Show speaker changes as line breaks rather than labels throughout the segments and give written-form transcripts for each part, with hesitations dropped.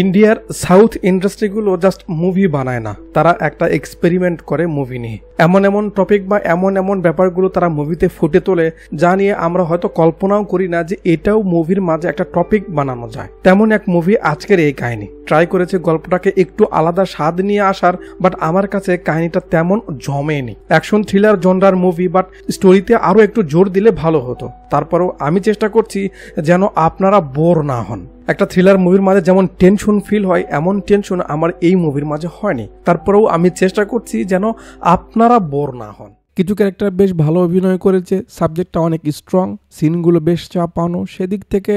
ইন্ডিয়ার south ইন্ডাস্ট্রিগুলো just movie বানায় না, তারা একটা এক্সপেরিমেন্ট করে মুভি নিয়ে। এমন এমন টপিক বা এমন এমন ব্যাপারগুলো তারা মুভিতে ফুটে তোলে যা নিয়ে আমরা হয়তো কল্পনাও করি না যে এটাও মুভির মাঝে একটা টপিক বানানো যায়। তেমন এক মুভি আজকের এই কাহিনী। ট্রাই করেছে গল্পটাকে একটু আলাদা স্বাদ নিয়ে আসার, বাট আমার কাছে কাহিনীটা তেমন জমেনি। অ্যাকশন থ্রিলার জনরার মুভি, বাট স্টোরিতে আরো একটু জোর দিলে ভালো হতো। তারপরেও আমি চেষ্টা করছি যেন আপনারা বোর না হন। একটা থ্রিলার মুভির মাঝে যেমন টেনশন ফিল হয়, এমন টেনশন আমার এই মুভির মাঝে হয়নি। তারপরেও আমি চেষ্টা করছি যেন আপনারা বোর না হন।
কিছু ক্যারেক্টার বেশ ভালো অভিনয় করেছে, সাবজেক্টটা অনেক স্ট্রং, সিনগুলো বেশ চাপানো, সেদিক থেকে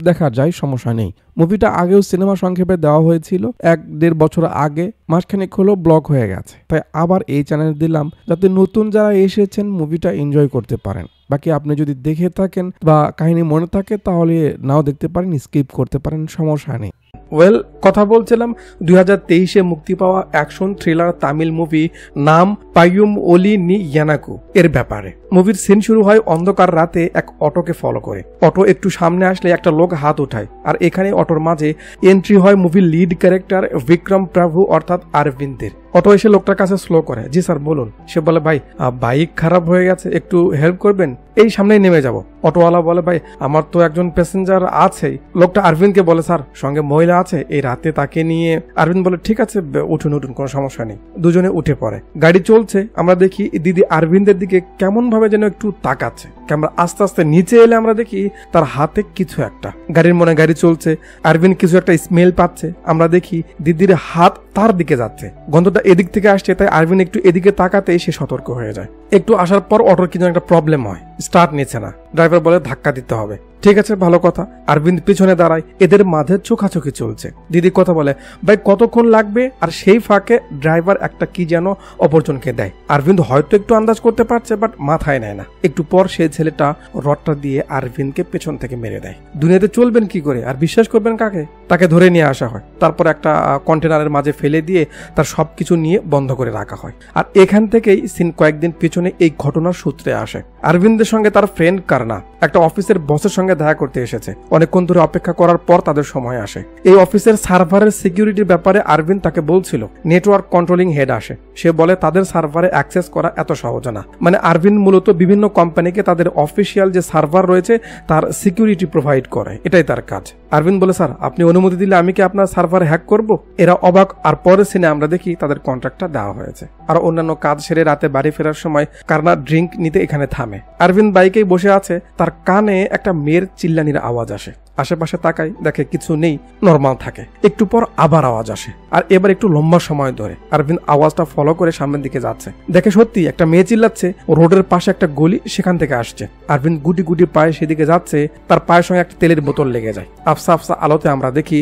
দেখা যায়, সমস্যা নেই। মুভিটা আগেও সিনেমা সংক্ষেপে দেওয়া হয়েছিল 1-1.5 বছর আগে, মাসখানেক হলো ব্লক হয়ে গেছে, তাই আবার এই চ্যানেল দিলাম যাতে নতুন যারা এসেছেন মুভিটা এনজয় করতে পারেন। বাকি আপনি যদি দেখে থাকেন বা কাহিনী মনে থাকে তাহলে নাও দেখতে পারেন, স্কিপ করতে পারেন, সমস্যা নেই।
ওয়েল, কথা বলছিলাম 2023-এ মুক্তি পাওয়া অ্যাকশন থ্রিলার তামিল মুভি নাম পাইয়ুম ওলি নি ইয়ানাকু এর ব্যাপারে। মুভির সিন শুরু হয় অন্ধকার রাতে এক অটোকে ফলো করে। অটো একটু সামনে আসলে একটা লোক হাত উঠায়, আর এখানে অটোর মাঝে এন্ট্রি হয় মুভির লিড ক্যারেক্টার বিক্রম প্রভু অর্থাৎ অরবিন্দের। অটো এসে লোকটার কাছে স্লো করে, জি স্যার বলুন। সে বলে, ভাই বাইক খারাপ হয়ে গেছে, একটু হেল্প করবেন? এই সামনেই নেমে যাব। অটোওয়ালা বলে, ভাই আমার তো একজন প্যাসেঞ্জার আছেই। লোকটা অরবিন্দকে বলে, স্যার সঙ্গে মহিলা আছে, এই রাতে তাকে নিয়ে। অরবিন্দ বলে, ঠিক আছে উঠুন উঠুন, কোনো সমস্যা নেই। দুজনে উঠে পড়ে। গাড়ি চলছে, আমরা দেখি দিদি অরবিন্দের দিকে কেমন ভাবে যেন একটু তাকাচ্ছে। ক্যামেরা আস্তে আস্তে নিচে এলে আমরা দেখি তার হাতে কিছু একটা। গাড়ির মনে গাড়ি চলছে, অরবিন্দ কিছু একটা স্মেল পাচ্ছে। আমরা দেখি দিদির হাত তার দিকে যাচ্ছে, গন্ধটা এদিক থেকে আসছে, তাই অরবিন্দ একটু এদিকে তাকাতেই সে সতর্ক হয়ে যায়। একটু আসার পর অটোর কিছু একটা প্রবলেম হয়, স্টার্ট নিচ্ছে না। ড্রাইভার বলে ধাক্কা দিতে হবে। ঠিক আছে, ভালো কথা। অরবিন্দ পিছনে দাঁড়ায়, এদের মাঝে চোখাচোখি চলছে। দিদি কথা বলে, ভাই কতক্ষণ লাগবে? আর সেই ফাঁকে ড্রাইভার একটা কি যেন অপরজনকে দেয়। অরবিন্দ হয়তো একটু আন্দাজ করতে পারছে, বাট মাথায় নেয় না। একটু পর সেই ছেলেটা রডটা দিয়ে অরবিন্দকে পেছন থেকে মেরে দেয়। দুনিয়াতে চলবেন কি করে আর বিশ্বাস করবেন কাকে? তাকে ধরে নিয়ে আসা হয়, তারপর একটা কন্টেনারের মাঝে ফেলে দিয়ে তার সবকিছু নিয়ে বন্ধ করে রাখা হয়। আর এখান থেকেই সিন কয়েকদিন পিছনে এই ঘটনার সূত্রে আসে। অরবিন্দের সঙ্গে তার ফ্রেন্ড কারনা একটা অফিসের বসের সঙ্গে দেখা করতে এসেছে। অনেকক্ষণ ধরে অপেক্ষা করার পর তাদের সময় আসে। এই অফিসের সার্ভারের সিকিউরিটির ব্যাপারে অরবিন্দ তাকে বলছিল। নেটওয়ার্ক কন্ট্রোলিং হেড আসে, সে বলে তাদের সার্ভারে অ্যাক্সেস করা এত সহজ না। মানে অরবিন্দ মূলত বিভিন্ন কোম্পানিকে তাদের অফিসিয়াল যে সার্ভার রয়েছে তার সিকিউরিটি প্রোভাইড করে, এটাই তার কাজ। অরবিন্দ বলে, স্যার আপনি অনুমতি দিলে আমি কি আপনার সার্ভারে হ্যাক করব? এরা অবাক। আর পরের সিনে আমরা দেখি তাদের কন্ট্রাক্টটা দেওয়া হয়েছে। আর অন্যান্য কাজ সেরে রাতে বাড়ি ফেরার সময় কারনা ড্রিঙ্ক নিতে এখানে থামে। অরবিন্দ বাইকেই বসে আছে, তার কানে একটা মেয়ের চিল্লানির আওয়াজ আসে। আশেপাশে তাকাই, দেখে কিছু নেই, নর্মাল থাকে। একটু পর আবার আওয়াজ আসে, আর এবার একটু লম্বা সময় ধরে। অরবিন্দ আওয়াজটা ফলো করে সামনের দিকে যাচ্ছে, দেখে সত্যি একটা মেয়ে চিল্লাচ্ছে। রোডের পাশে একটা গলি, সেখান থেকে আসছে। অরবিন্দ গুটি গুটি পায়ে সেদিকে যাচ্ছে, তার পায়ের সঙ্গে একটা তেলের বোতল লেগে যায়। আফসা আফসা আলোতে আমরা দেখি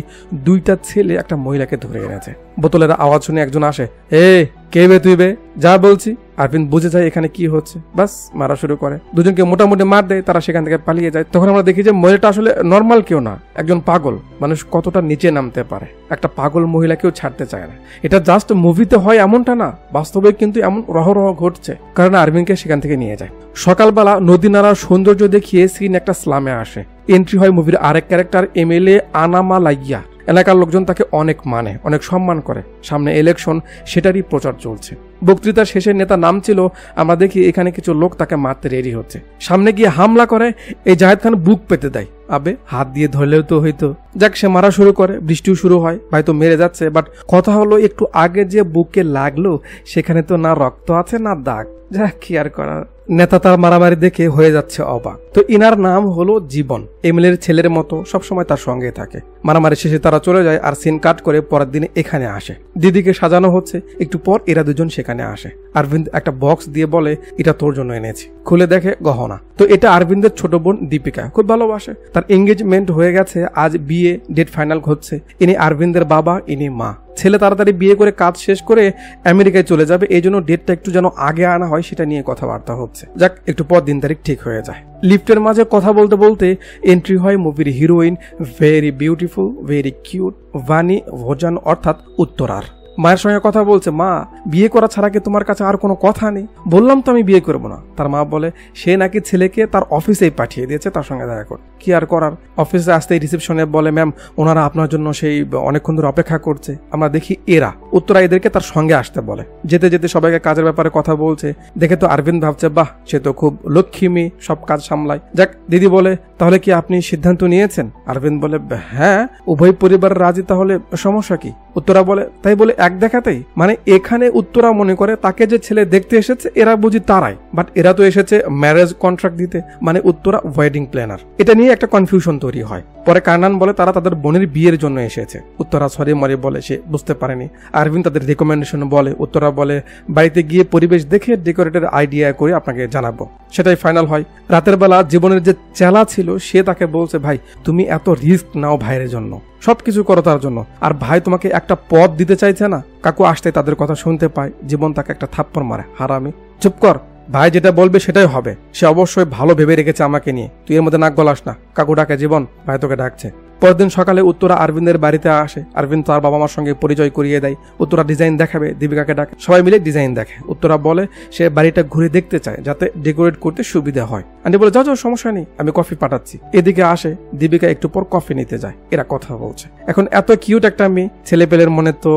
দুইটা ছেলে একটা মহিলাকে ধরে এনেছে। বোতলের আওয়াজ শুনে একজন আসে, এ কে বে তুই বে, যা বলছি। অরবিন্দ বুঝে যায় এখানে কি হচ্ছে, বাস মারা শুরু করে। দুজনকে মোটামুটি মার দেয়, তারা সেখান থেকে পালিয়ে যায়। তখন আমরা দেখি যে মহিলাটা আসলে নর্মাল কেউ না, একজন পাগল। মানুষ কতটা নিচে নামতে পারে, একটা পাগল মহিলাকেও ছাড়তে চায় না। এটা জাস্ট মুভিতে হয় এমনটা না, বাস্তবে কিন্তু এমন রহরহ ঘটছে। কারণ অরবিন্দকে সেখান থেকে নিয়ে যায়। সকালবেলা নদী নালার সৌন্দর্য দেখিয়ে সিন একটা স্লামে আসে। এন্ট্রি হয় মুভির আরেক ক্যারেক্টার এমএলএ আনামালাইয়া। এলাকার লোকজন তাকে অনেক মানে, অনেক সম্মান করে। সামনে ইলেকশন, সেটারই প্রচার চলছে। বক্তৃতার শেষে নেতা নাম ছিল। আমরা দেখি এখানে কিছু লোক তাকে মারতে রেডি হচ্ছে। সামনে গিয়ে হামলা করে, এই জাহেদ খান বুক পেতে দেয়। আবে হাত দিয়ে ধরলেও তো হইতো। যাক, সে মারা শুরু করে, বৃষ্টিও শুরু হয়, হয়তো মেরে যাচ্ছে। বাট কথা হলো, একটু আগে যে বুকে লাগলো সেখানে তো না রক্ত আছে না দাগ। যা কি আর করার। নেতা তার মারামারি দেখে হয়ে যাচ্ছে অবাক। তো ইনার নাম হলো জীবন, এমএলএর ছেলের মতো সবসময় তার সঙ্গে থাকে। মারামারি শেষে তারা চলে যায়, আর সিন কাট করে পরের দিনে এখানে আসে। দিদিকে সাজানো হচ্ছে। একটু পর এরা দুজন সেখানে আসে। অরবিন্দ একটা বক্স দিয়ে বলে, এটা তোর জন্য এনেছি। খুলে দেখে গহনা। তো এটা অরবিন্দের ছোট বোন দীপিকা, খুব ভালোবাসে। তার এঙ্গেজমেন্ট হয়ে গেছে, আজ বিয়ে ডেট ফাইনাল হচ্ছে। ইনি অরবিন্দের বাবা, ইনি মা। ছেলে তাড়াতাড়ি বিয়ে করে কাজ শেষ করে আমেরিকায় চলে যাবে, এই জন্য ডেটটা একটু যেন আগে আনা হয় সেটা নিয়ে কথাবার্তা হচ্ছে। যাক, একটু পর দিন তারিখ ঠিক হয়ে যায়। লিফটের মাঝে কথা বলতে বলতে এন্ট্রি হয় মুভির heroine, very beautiful, very cute, ভানি ভোজান অর্থাৎ উত্তরার। মায়ের সঙ্গে কথা বলছে, মা বিয়ে করা ছাড়া কি তোমার কাছে আর কোনো কথা নেই? বললাম তো আমি বিয়ে করবো না। তার মা বলে সে নাকি ছেলেকে তার অফিসেই পাঠিয়ে দিয়েছে তার সঙ্গে দেখা কর। কি আর করার, অফিসে আসতেই রিসেপশনে বলে, ম্যাম ওনারা আপনার জন্য সেই অনেকক্ষণ ধরে অপেক্ষা করছে। আমরা দেখি এরা, উত্তরা এদেরকে তার সঙ্গে আসতে বলে। যেতে যেতে সবাইকে কাজের ব্যাপারে কথা বলছে দেখে তো আরবিন্দ ভাবছে, বাহ সে তো খুব লক্ষ্মী মেয়ে, সব কাজ সামলায়। যাক, দিদি বলে তাহলে কি আপনি সিদ্ধান্ত নিয়েছেন? আরবিন্দ বলে হ্যাঁ, উভয় পরিবার রাজি, তাহলে সমস্যা কি? উত্তরা বলে তাই বলে এক দেখাতেই, মানে এখানে উত্তরা মনে করে তাকে যে ছেলে দেখতে এসেছে এরা বুঝি তারাই, বাট এরা তো এসেছে ম্যারেজ কন্ট্রাক্ট দিতে, মানে উত্তরা ওয়েডিং প্ল্যানার। এটা নিয়ে একটা কনফিউশন তৈরি হয়। পরে কার্নান বলে তারা তাদের বোনের বিয়ের জন্য এসেছে। উত্তরা সরি মরে বলে সে বুঝতে পারেনি। আরবিন্দ তাদের রেকমেন্ডেশন বলে। উত্তরা বলে বাড়িতে গিয়ে পরিবেশ দেখে ডেকোরেটের আইডিয়া করে আপনাকে জানাবো। সেটাই ফাইনাল হয়। রাতের বেলা জীবনের যে চেলা ছিল সে তাকে বলছে, ভাই তুমি এত রিস্ক নাও ভাইয়ের জন্য, সবকিছু করো তার জন্য, আর ভাই তোমাকে একটা পথ দিতে চাইছে না। কাকু আসতে তাদের কথা শুনতে পায়। জীবন তাকে একটা থাপ্পড় মারে, হারামি চুপ কর, ভাই যেটা বলবে সেটাই হবে। সে অবশ্যই ভালো ভেবে রেখেছে আমাকে নিয়ে, তুই এর মধ্যে নাক গলাস না। কাকু ডাকে, জীবন ভাই তোকে ডাকছে। পরের দিন সকালে উত্তরা আরবিন্দের বাড়িতে আসে। আরবিন্দ তার বাবা মার সঙ্গে পরিচয় করিয়ে দেয়। উত্তরা ডিজাইন দেখাবে, দীপিকাকে ডাকে, সবাই মিলে ডিজাইন দেখে। উত্তরা বলে সে বাড়িটা ঘুরে দেখতে চায় যাতে ডেকোরেট করতে সুবিধা হয়। আন্টি বলে যাও সমস্যা নেই, আমি কফি পাঠাচ্ছি। এদিকে আসে দীপিকা, একটু পর কফি নিতে যায়। এরা কথা বলছে। এখন এত কিউট একটা মেয়ে, ছেলে পেলের মনে তো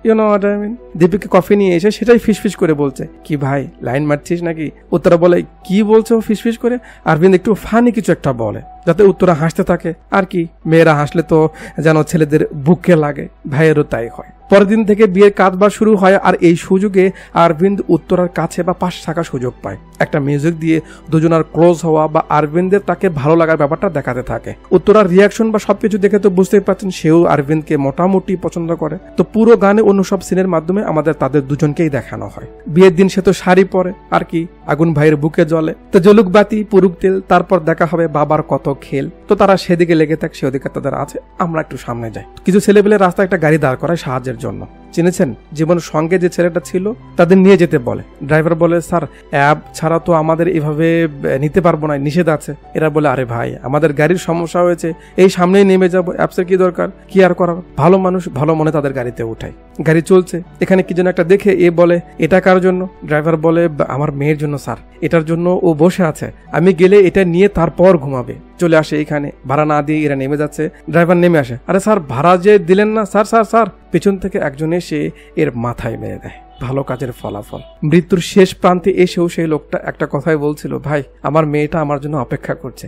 you know what I mean. Deepika coffee নিয়ে এসে সেটাই ফিসফিস করে বলছে, কি ভাই লাইন মারছিস নাকি? উত্তরা বলে কি বলছো ফিসফিস করে? আরবিন্দ একটু ফানি কিছু একটা বলে যাতে উত্তরা হাসতে থাকে। আর কি, মেয়েরা হাসলে তো যেন ছেলেদের বুকে লাগে, ভাইয়েরও তাই হয়। পরের দিন থেকে বিয়ের কাজবাজ শুরু হয়। আর এই সুযোগে আরবিন্দ উত্তরার কাছে বা পাশে থাকার সুযোগ পায়। একটা মিউজিক দিয়ে দুজনার ক্লোজ হওয়া বা আরবিন্দের তাকে ভালো লাগার ব্যাপারটা দেখাতে থাকে। উত্তরার রিয়াকশন বা সবকিছু দেখে তো বুঝতেই পারছেন সেও আরবিন্দকে মোটামুটি পছন্দ করে। তো পুরো গানে অন্য সব সিনের মাধ্যমে আমাদের তাদের দুজনকেই দেখানো হয়। বিয়ের দিন সে তো শাড়ি পরে, আর কি আগুন ভাইয়ের বুকে জ্বলে। তো জলুক বাতি পুরুক তেল, তারপর দেখা হবে বাবার কত খেল। তো তারা সেদিকে লেগে থাক, সে অধিকার তাদের আছে। আমরা একটু সামনে যাই। কিছু ছেলেপেলে রাস্তায় একটা গাড়ি দাঁড় করায় সাহায্যের জন্য। চিনেছেন, জীবনের সঙ্গে যে ছেলেটা ছিল তাদের নিয়ে যেতে বলে। ড্রাইভার বলে স্যার অ্যাব ছাড়া তো আমাদের এভাবে নিতে পারবো না, নিষেধ আছে। এরা বলে আরে ভাই আমাদের গাড়ির সমস্যা হয়েছে, এই সামনেই নেমে যাবো, অ্যাপসের কি দরকার, কি আর করার। ভালো মানুষ ভালো মনে তাদের গাড়িতে উঠায়। গাড়ি চলছে, এখানে কি যেন একটা দেখে এ বলে এটা কার জন্য? ড্রাইভার বলে আমার মেয়ের জন্য স্যার, এটার জন্য ও বসে আছে, আমি গেলে এটা নিয়ে তারপর ঘুমাবে। চলে আসে এখানে, ভাড়া না দিয়ে এরা নেমে যাচ্ছে। ড্রাইভার নেমে আসে, আরে স্যার ভাড়া যে দিলেন না স্যার। স্যার স্যার পেছন থেকে একজন এসে এর মাথায় মেরে দেয়। ভালো কাজের ফলাফল। মৃত্যুর শেষ প্রান্তে এসেও সেই লোকটা একটা কথাই বলছিল, ভাই আমার মেয়েটা আমার জন্য অপেক্ষা করছে।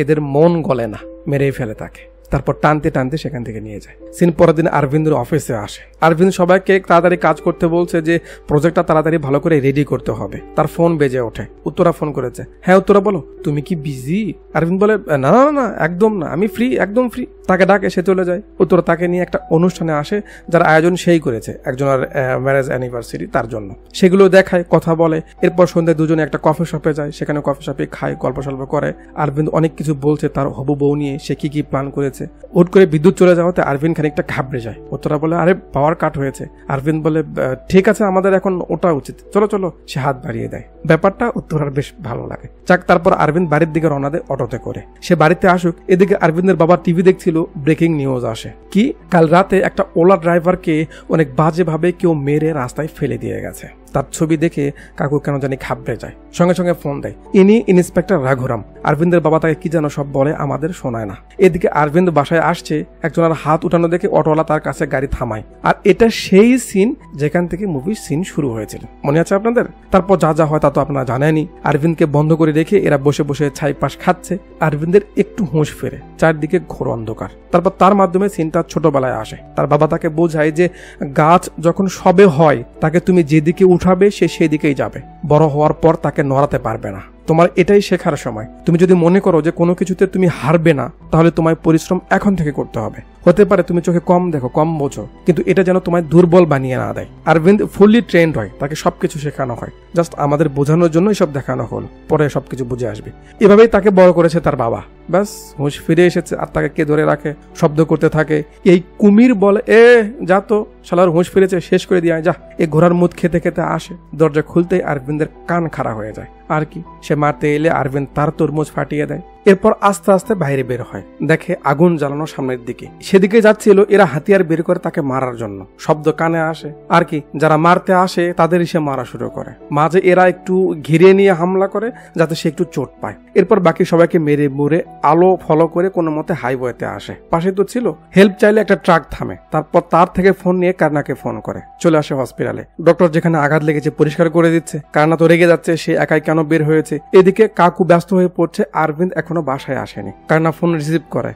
এদের মন গলে না, মেরেই ফেলে তাকে। তারপর টানতে টানতে সেখান থেকে নিয়ে যায়। সিন পরের দিন আরবিন্দের অফিসে আসে। আরবিন্দ সবাইকে তাড়াতাড়ি কাজ করতে বলছে যে প্রজেক্টটা তাড়াতাড়ি ভালো করে রেডি করতে হবে। তার ফোন বেজে ওঠে। উত্তরা ফোন করেছে। হ্যাঁ উত্তরা বলো, তুমি কি বিজি? আরবিন্দ বলে না না না একদম না, আমি ফ্রি, একদম ফ্রি। তাকে ডাকে, সে চলে যায়। উত্তরা তাকে নিয়ে একটা অনুষ্ঠানে আসে যার আয়োজন সেই করেছে, একজনের ম্যারেজ অ্যানিভার্সারি, তার জন্য। সেগুলো দেখায়, কথা বলে। এরপর সন্ধ্যায় দুজনে একটা কফি শপে যায়। সেখানে কফি শপে খায়, গল্প সল্প করে। আরবিন্দ অনেক কিছু বলছে তার হবু বউ নিয়ে, সে কি কি প্ল্যান করেছে। হুট করে বিদ্যুৎ চলে যাওয়াতে আরবিন্দ খানিকটা ঘাবড়ে যায়। উত্তরা বলে আরে পাওয়ার কাট হয়েছে। আরবিন্দ বলে ঠিক আছে আমাদের এখন ওটা উচিত, চলো চলো। সে হাত বাড়িয়ে দেয়। ব্যাপারটা উত্তরার বেশ ভালো লাগে। যাক, তারপর আরবিন্দ বাড়ির দিকে রওনা দেয় অটোতে করে। সে বাড়িতে আসুক, এদিকে আরবিন্দের বাবা টিভি দেখছিল। ব্রেকিং নিউজ আসে কি, কাল রাতে একটা ওলা ড্রাইভারকে অনেক বাজেভাবে কেউ মেরে রাস্তায় ফেলে দিয়ে গেছে। তার ছবি দেখে কাকু কেন জানি ঘাবড়ে যায়। সঙ্গে সঙ্গে ফোন দেয়। ইনি ইন্সপেক্টর রাঘুরাম। আরবিন্দের বাবা তাকে কি যেন সব বলে, আমাদের শোনায় না। এদিকে আরবিন্দ বাসায় আসছে, একজনের হাত উঠানো দেখে অটোওয়ালা তার কাছে গাড়ি থামায়। আর এটা সেই সিন যেখান থেকে মুভির সিন শুরু হয়েছিল, মনে আছে আপনাদের? তারপর যা যা হয় তা তো আপনারা জানেনই। আরবিন্দকে বন্ধ করে রেখে এরা বসে বসে ছাই পাশ খাচ্ছে। আরবিন্দের একটু হুঁশ ফেরে, চারদিকে ঘোর অন্ধকার। তারপর তার মাধ্যমে সিনটা ছোটবেলায় আসে। তার বাবা তাকে বোঝায় যে গাছ যখন সবে হয় তাকে তুমি যেদিকে উঠাবে সে সেদিকেই যাবে, বড় হওয়ার পর তাকে নড়াতে পারবে না। তোমার এটাই শেখার সময়। তুমি যদি মনে করো যে কোনো কিছুতে তুমি হারবে না, তাহলে তোমায় পরিশ্রম এখন থেকে করতে হবে। হতে পারে তুমি চোখে কম দেখো, কম বোঝো, কিন্তু এটা যেন তোমায় দুর্বল বানিয়ে না দেয়। আরবিন্দ ফুললি ট্রেন্ড হয়, তাকে সবকিছু শেখানো হয়। জাস্ট আমাদের বোঝানোর জন্য সব দেখানো হল, পরে সবকিছু বুঝে আসবে। এভাবেই তাকে বড় করেছে তার বাবা। ব্যাস হুঁশ ফিরে এসেছে, আর তাকে কে ধরে রাখে, শব্দ করতে থাকে। এই কুমির বলে এ যা তো, শালার হুঁশ ফিরেছে, শেষ করে দিয়ে যা। এই ঘোড়ার মুখ খেতে খেতে আসে। দরজা খুলতেই আরবিন্দের কান খাড়া হয়ে যায়। আর কি, সে মারতে এলে আরবিন্দ তার তরমুজ ফাটিয়ে দেয়। এরপর আস্তে আস্তে বাইরে বের হয়, দেখে আগুন জ্বালানো সামনের দিকে, সেদিকে যাচ্ছিল। এরা হাতিয়ার বের করে তাকে মারার জন্য, শব্দ কানে আসে আর কি, যারা মারতে আসে তাদের সে মারা শুরু করে। মাঝে এরা একটু ঘিরে নিয়ে হামলা করে যাতে সে একটু চোট পায়। এরপর বাকি সবাইকে মেরে মুড়ে আলো ফলো করে কোনো মতে হাইওয়েতে আসে। পাশে তো ছিল, হেল্প চাইলে একটা ট্রাক থামে, তারপর তার থেকে ফোন নিয়ে কারনাকে ফোন করে, চলে আসে হসপিটালে। ডক্টর যেখানে আঘাত লেগেছে পরিষ্কার করে দিচ্ছে। কারনা তো রেগে যাচ্ছে, সে একাই কেন বের হয়েছে। এদিকে কাকু ব্যস্ত হয়ে পড়ছে, আরবিন্দ এখনো বাসায় আসেনি। কারনা ফোন রিসিভ করে,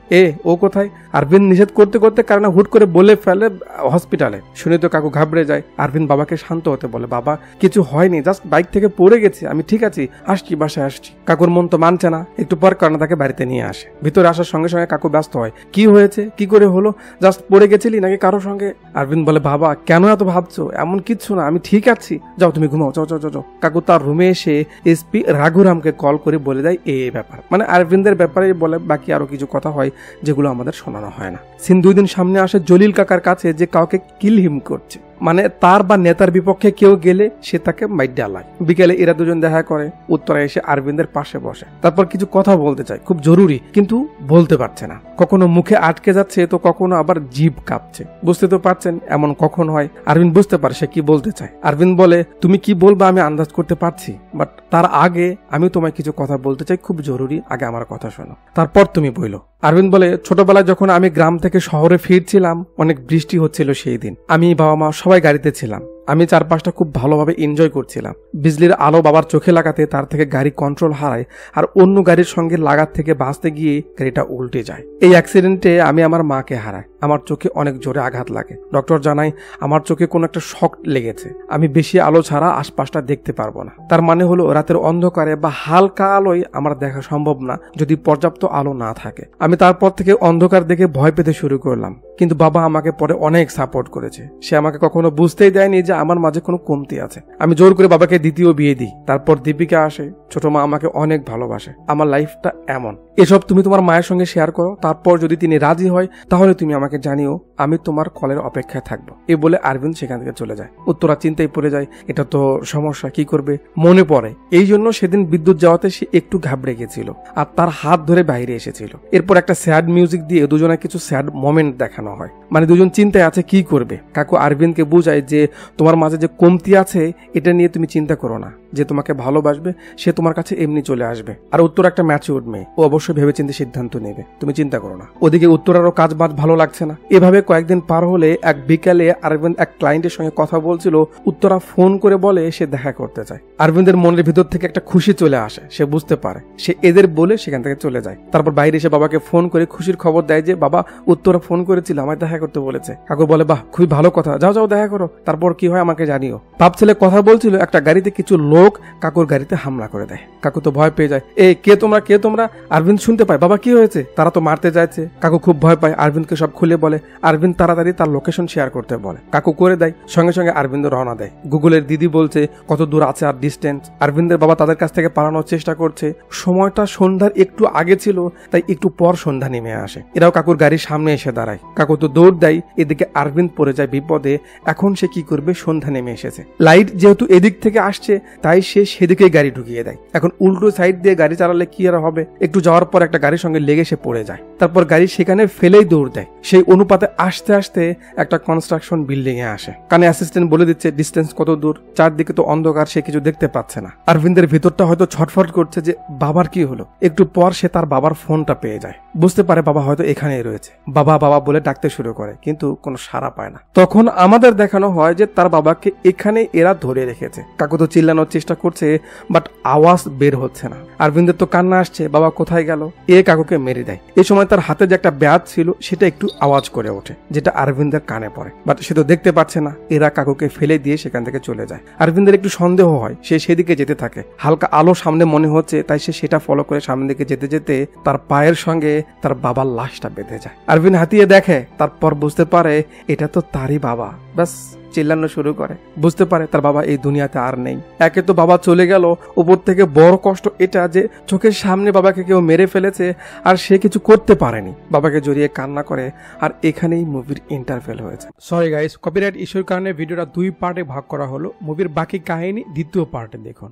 ও কোথায়? আরবিন্দ নিষেধ করতে করতে কারনা হুট করে বলে ফেলে হসপিটালে। শুনে তো কাকু ঘাবড়ে যায়। আরবিন্দ বাবাকে শান্ত হতে বলে, বাবা কিছু হয়নি, জাস্ট বাইক থেকে পড়ে গেছে, আমি ঠিক আছি, আসছি, বাসায় আসছি। কাকুর মন তো মানছে না। একটু পর কারনা তাকে বাড়িতে নিয়ে আসে। ভিতরে আসার সঙ্গে সঙ্গে কাকু ব্যস্ত হয়, কি হয়েছে, কি করে হলো, জাস্ট পড়ে গেছিলি নাকি কারোর সঙ্গে? আরবিন্দ বলে, বাবা কেন এত ভাবছো, এমন কিচ্ছু না, আমি ঠিক আছি, যাও তুমি ঘুমাও, যাও যাও যাও। কাকু তার রুমে এসে এসপি রাঘুরামকে কল করে বলে দেয় এই ব্যাপার, মানে আরবিন্দের ব্যাপারে বলে। বাকি আরো কিছু কথা হয় যেগুলো আমাদের শোনানো হয় না। সিন 2 দিন সামনে আসে জলিল কাকার কাছে যে কাউকে কিল হিম করছে, মানে তার বা নেতার বিপক্ষে কেউ গেলে সে তাকে মাইডা লাগে। বিকেলে এরা দুজন দেখা করে। উত্তরা এসে আরবিন্দের পাশে বসে, তারপর কিছু কথা বলতে চায়, খুব জরুরি, কিন্তু বলতে পারছে না। কখনো মুখে আটকে যাচ্ছে, তো কখনো আবার জিভ কাঁপছে। বুঝতে তো পারছেন এমন কখন হয়। আরবিন্দ বুঝতে পারে সে কি বলতে চায়। আরবিন্দ বলে, তুমি কি বলবা আমি আন্দাজ করতে পারছি, বাট তার আগে আমি তোমায় কিছু কথা বলতে চাই, খুব জরুরি, আগে আমার কথা শোনো, তারপর তুমি বইলো। আরবিন্দ বলে, ছোটবেলায় যখন আমি গ্রাম থেকে শহরে ফিরছিলাম, অনেক বৃষ্টি হচ্ছিল সেই দিন, আমি বাবা মা সবাই গাড়িতে ছিলাম। আমি চারপাশটা খুব ভালোভাবে এনজয় করছিলাম। বিজলির আলো বাবার চোখে লাগাতে তার থেকে গাড়ি কন্ট্রোল হারায়, আর অন্য গাড়ির সঙ্গে লাগার থেকে বাঁচতে গিয়ে গাড়িটা উল্টে যায়। এই অ্যাক্সিডেন্টে আমি আমার মাকে হারাই। আমার চোখে অনেক জোরে আঘাত লাগে। ডক্টর জানায় আমার চোখে কোনো একটা শক লেগেছে, আমি বেশি আলো ছাড়া আশপাশটা দেখতে পারবো না। তার মানে হলো রাতের অন্ধকারে বা হালকা আলোয় আমার দেখা সম্ভব না যদি পর্যাপ্ত আলো না থাকে। আমি তারপর থেকে অন্ধকার দেখে ভয় পেতে শুরু করলাম, কিন্তু বাবা আমাকে পরে অনেক সাপোর্ট করেছে। সে আমাকে কখনো বুঝতেই দেয়নি যে আমার মাঝে কোনো কমতি আছে। আমি জোর করে বাবাকে দ্বিতীয় বিয়ে দিই। তারপর দীপিকা আসে। ছোট মা আমাকে অনেক ভালোবাসে। আমার লাইফটা এমন। এসব তুমি তোমার মায়ের সঙ্গে শেয়ার করো, তারপর যদি তিনি রাজি হয় তাহলে তুমি আমাকে জানিও, আমি তোমার কলের অপেক্ষায় থাকবো। এ বলে আরবিন্দ সেখান থেকে চলে যায়। উত্তরা চিন্তায় পড়ে যায়, এটা তো সমস্যা, কি করবে। মনে পড়ে এই জন্য সেদিন বিদ্যুৎ যাওয়াতে সে একটু ঘাবড়ে গেছিল আর তার হাত ধরে বাইরে এসেছিল। এরপর একটা স্যাড মিউজিক দিয়ে দুজনে কিছু স্যাড মোমেন্ট দেখানো হয়, মানে দুজন চিন্তায় আছে কি করবে। কাকু আরবিন্দকে বুঝায় যে তোমার মাঝে যে কমতি আছে এটা নিয়ে তুমি চিন্তা করো না, যে তোমাকে ভালোবাসবে সে তোমার কাছে এমনি চলে আসবে। আর উত্তর একটা ম্যাচিউর মেয়ে, ও অবশ্যই ভেবেচিন্তে সিদ্ধান্ত নেবে, তুমি চিন্তা করো না। ওদিকে উত্তরারও কাজ বাজ ভালো লাগছে না। এভাবে কয়েকদিন পার হলে এক বিকালে আরবিন্দ এক ক্লায়েন্টের সঙ্গে কথা বলছিল। উত্তরা ফোন করে বলে সে দেখা করতে চায়। আরবিন্দের মনের ভিতর থেকে একটা খুশি চলে আসে, সে বুঝতে পারে সে এদের বলে সেখান থেকে চলে যায়। তারপর বাইরে এসে বাবাকে ফোন করে খুশির খবর দেয় যে বাবা উত্তরা ফোন করেছিল, আমায় দেখা করতে বলেছে। কাকু বলে বাহ খুবই ভালো কথা, যাও যাও দেখা করো, তারপর কি হয় আমাকে জানিও। বাপ ছেলে কথা বলছিল, একটা গাড়িতে কিছু লোক কাকুর গাড়িতে হামলা করে দেয়। কাকু তো ভয় পেয়ে যায়, কে তোমরা কে তোমরা? আরবিন্দ শুনতে পায় বাবা কি হয়েছে, তারা তো মারতে যাচ্ছে। কাকু খুব ভয় পায়, আরবিন্দকে সব খুলে বলে। আরবিন্দ তাড়াতাড়ি তার লোকেশন শেয়ার করতে বলে, কাকু করে দেয়। সঙ্গে সঙ্গে আরবিন্দ রওনা দেয়। গুগলের দিদি বলছে কত দূর আছে আর ডিস্টেন্স। আরবিন্দের বাবা তাদের কাছ থেকে পালানোর চেষ্টা করছে। সময়টা সন্ধ্যার একটু আগে ছিল, তাই একটু পর সন্ধ্যা নেমে আসে। এরাও কাকুর গাড়ির সামনে এসে দাঁড়ায়। কাকু তো দৌড় দেয়। এদিকে আরবিন্দ পড়ে যায় বিপদে। এখন সে কি করবে, সন্ধ্যা নেমে এসেছে। লাইট যেহেতু এদিক থেকে আসছে তাই সে সেদিকেই গাড়ি ঢুকিয়ে দেয়। এখন উল্টো সাইড দিয়ে গাড়ি চালালে কি আর হবে। একটু যাওয়ার পর একটা গাড়ির সঙ্গে লেগে সে পড়ে যায়। তারপর গাড়ি সেখানে ফেলেই দৌড় দেয়। সেই অনুপাতে আসতে আসতে একটা কনস্ট্রাকশন বিল্ডিং এ আসে। কানে অ্যাসিস্ট্যান্ট বলে দিচ্ছে ডিস্টেন্স কত দূর। চারদিকে তো অন্ধকার, সে কিছু দেখতে পাচ্ছে না। আরবিন্দের ভিতরটা হয়তো ছটফট করছে যে বাবার কি হলো। একটু পর সে তার বাবার ফোনটা পেয়ে যায়। বুঝতে পারে বাবা হয়তো এখানেই রয়েছে। বাবা বাবা বলে ডাকতে শুরু করে, কিন্তু কোনো সাড়া পায় না। তখন আমাদের দেখানো হয় যে তার বাবাকে এখানে এরা ধরে রেখেছে। কাকু তো চিল্লানোর চেষ্টা করছে, বাট আওয়াজ বের হচ্ছে না। আরবিন্দের তো কান্না আসছে, বাবা কোথায় গেল। কাকুকে মেরে দেয়। এই সময় তার হাতে যে একটা ব্যাট ছিল সেটা একটু আওয়াজ করে ওঠে, যেটা আরবিন্দের কানে পড়ে। বাট সে তো দেখতে পাচ্ছে না। এরা কাকুকে ফেলে দিয়ে সেখান থেকে চলে যায়। আরবিন্দের একটু সন্দেহ হয়, সে সেদিকে যেতে থাকে। হালকা আলো সামনে মনে হচ্ছে, তাই সে সেটা ফলো করে সামনের দিকে যেতে যেতে তার পায়ের সঙ্গে তার বাবার লাশটা বেঁধে যায়। আরবিন্দ হাতিয়ে দেখে, তারপর বুঝতে পারে এটা তো তারই বাবা। ব্যাস চিল্লানো শুরু করে। বুঝতে পারে তার বাবা এই দুনিয়াতে আর নেই। একে তো বাবা চলে গেল, উপর থেকে বড় কষ্ট এটা যে চোখের সামনে বাবাকে কেউ মেরে ফেলেছে আর সে কিছু করতে পারেনি। বাবাকে জড়িয়ে কান্না করে। আর এখানেই মুভির ইন্টারভেল হয়েছে। সরি গাইস, কপিরাইট ইস্যুর কারণে ভিডিওটা 2 পার্টে ভাগ করা হলো। মুভির বাকি কাহিনী 2য় পার্টে দেখুন।